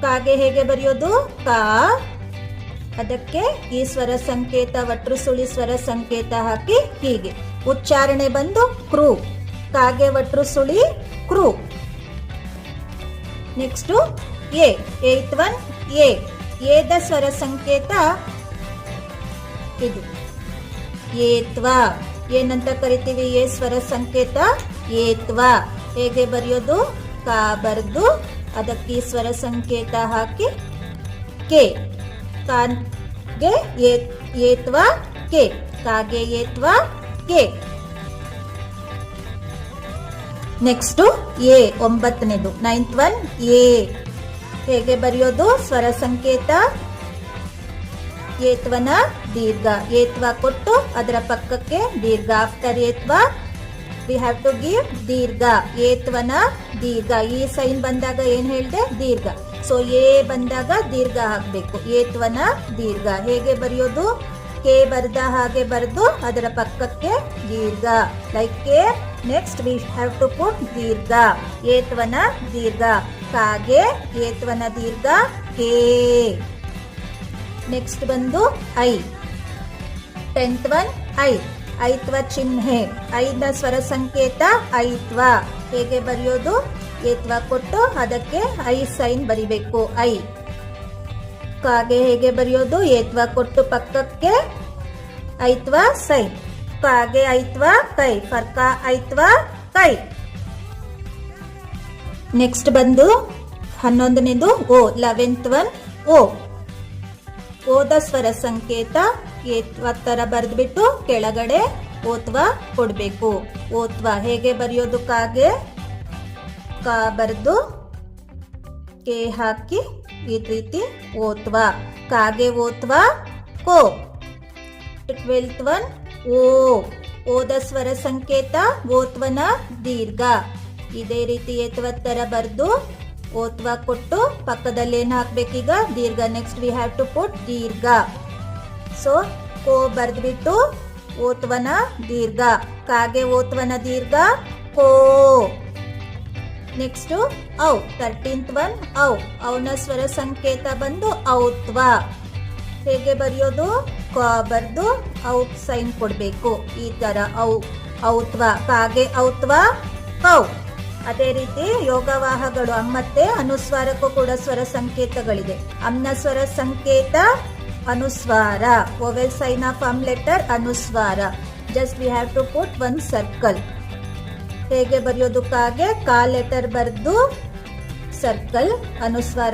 ಕಾಗೆ ಹೇಗೆ ಬರೆಯೋದು? ಕಾ. ಅದಕ್ಕೆ ಈ ಸ್ವರ ಸಂಕೇತ ಒಟ್ರು ಸುಳಿ ಸ್ವರ ಸಂಕೇತ ಹಾಕಿ ಹೀಗೆ. ಉಚ್ಚಾರಣೆ ಬಂದು ಕ್ರೂ. ಕಾಗೆ ಒಟ್ರು ಸುಳಿ ಕ್ರೂ. ನೆಕ್ಸ್ಟ್ ಎ. ಏತ್ ಒನ್ ಎ. ಏದ ಸ್ವರ ಸಂಕೇತ ಇದು ಏತ್ವ. ಏನಂತ ಕರಿತೀವಿ ಎ ಸ್ವರ ಸಂಕೇತ? ಏತ್ವ. ಹೇಗೆ ಬರೆಯೋದು? ಕಾ ಬರ್ದು ಅದಕ್ಕೆ ಈ ಸ್ವರ ಸಂಕೇತ ಹಾಕಿ ಕೆ. ಕಾಗೆ ಏತ್ವ ಕೆ. ಕಾಗೆ ಏತ್ವ ಕೆ. ನೆಕ್ಸ್ಟ್ ಎ. ಒಂಬತ್ತನೇದು ನೈನ್ತ್ ಒನ್ ಎ. ಹೇಗೆ ಬರೆಯೋದು? ಸ್ವರ ಸಂಕೇತ ಏತ್ವನ ದೀರ್ಘ. ಏತ್ವ ಕೊಟ್ಟು ಅದರ ಪಕ್ಕಕ್ಕೆ ದೀರ್ಘ. ಆಫ್ಟರ್ ಏತ್ವ ವಿ ಹ್ಯಾವ್ ಟು ಗಿವ್ ದೀರ್ಘ. ಏತ್ವನ ದೀರ್ಘ. ಈ ಸೈನ್ ಬಂದಾಗ ಏನ್ ಹೇಳ್ದೆ? ದೀರ್ಘ. ಸೊ ಎ ಬಂದಾಗ ದೀರ್ಘ ಹಾಕ್ಬೇಕು. ಏತ್ವನ ದೀರ್ಘ. ಹೇಗೆ ಬರೆಯೋದು? ಕೆ ಬರ್ದ ಹಾಗೆ ಬರೆದು ಅದರ ಪಕ್ಕಕ್ಕೆ ದೀರ್ಘ. ಲೈಕ್ ಕೆ. Next we have to put ದೀರ್ಘ. ಏತ್ವನ ದೀರ್ಘ. ಕಾಗೆ ಏತ್ವನ ದೀರ್ಘ ಕೆ. ನೆಕ್ಸ್ಟ್ ಬಂದು ಐ. 10th ಒನ್ ಐ. ಐತ್ವ ಚಿಹ್ನೆ. ಐದ ಸ್ವರ ಸಂಕೇತ ಐತ್ವ. ಹೇಗೆ ಬರೆಯೋದು? ಏತ್ವ ಕೊಟ್ಟು ಅದಕ್ಕೆ ಐ ಸೈನ್ ಬರಿಬೇಕು. ಐ. ಕಾಗೆ ಹೇಗೆ ಬರೆಯೋದು? ಏತ್ವ ಕೊಟ್ಟು ಪಕ್ಕಕ್ಕೆ ಐತ್ವ ಸೈನ್. ಕಾಗೆ ಐತ್ವ ಕೈ. ಫರ್ಕ ಐತ್ವ ಕೈ. ನೆಕ್ಸ್ಟ್ ಬಂದು 11ನೇದು ಓ. 11th ಒನ್ ಓ. ಓದ ಸ್ವರ ಸಂಕೇತ ಏತ್ವ ತರ ಬರೆದ್ಬಿಟ್ಟು ಕೆಳಗಡೆ ಓತ್ವ ಕೊಡ್ಬೇಕು. ಓತ್ವ ಹೇಗೆ ಬರೆಯೋದು? ಕಾಗೆ ಕಾ ಬರೆದು ಕೆ ಹಾಕಿ ಈ ರೀತಿ ಓತ್ವ. ಕಾಗೆ ಓತ್ವ ಕೋ. 12th ಒನ್ ಓ. ಓದ ಸ್ವರ ಸಂಕೇತ ಓತ್ವನ ದೀರ್ಘ. ಇದೇ ರೀತಿ ಏತ್ವ ತರ ಬರೆದು ಓತ್ವ ಕೊಟ್ಟು ಪಕ್ಕದಲ್ಲಿ ಏನ್ ಹಾಕ್ಬೇಕೀಗ? ದೀರ್ಘ. Next we have to put deergha. So ಕೋ ಬರ್ದ್ಬಿಟ್ಟು ಓತ್ವನ ದೀರ್ಘ. ಕಾಗೆ ಓತ್ವನ ದೀರ್ಘ ಕೋ. ನೆಕ್ಸ್ಟ್ ಔ. 13th ಒನ್ ಔ. ಔನ ಸ್ವರ ಸಂಕೇತ ಬಂದು ಔತ್ವ. ಹೇಗೆ ಬರೆಯೋದು? ಕ ಬರ್ದು ಔತ್ ಸೈನ್ ಕೊಡ್ಬೇಕು. ಈ ತರ ಔ. ಔತ್ವ. ಕಾಗೆ ಔತ್ವ ಕೌ. ಅದೇ ರೀತಿ ಯೋಗವಾಹಗಳು ಅಂ ಮತ್ತೆ ಅನುಸ್ವಾರಕ್ಕೂ ಕೂಡ ಸ್ವರ ಸಂಕೇತಗಳಿದೆ. ಅಮ್ನ ಸ್ವರ ಸಂಕೇತ ಅನುಸ್ವಾರ. ವೊವೆಲ್ ಸೈನ್ ಆಫ್ ಅಮ್ ಲೆಟರ್ ಅನುಸ್ವಾರ. Just we have to put one circle. ಹೇಗೆ ಬರೆಯೋದು? ಕಾಗೆ ಕಾ ಲೆಟರ್ ಬರ್ದು ಸರ್ಕಲ್. ಅನುಸ್ವಾರ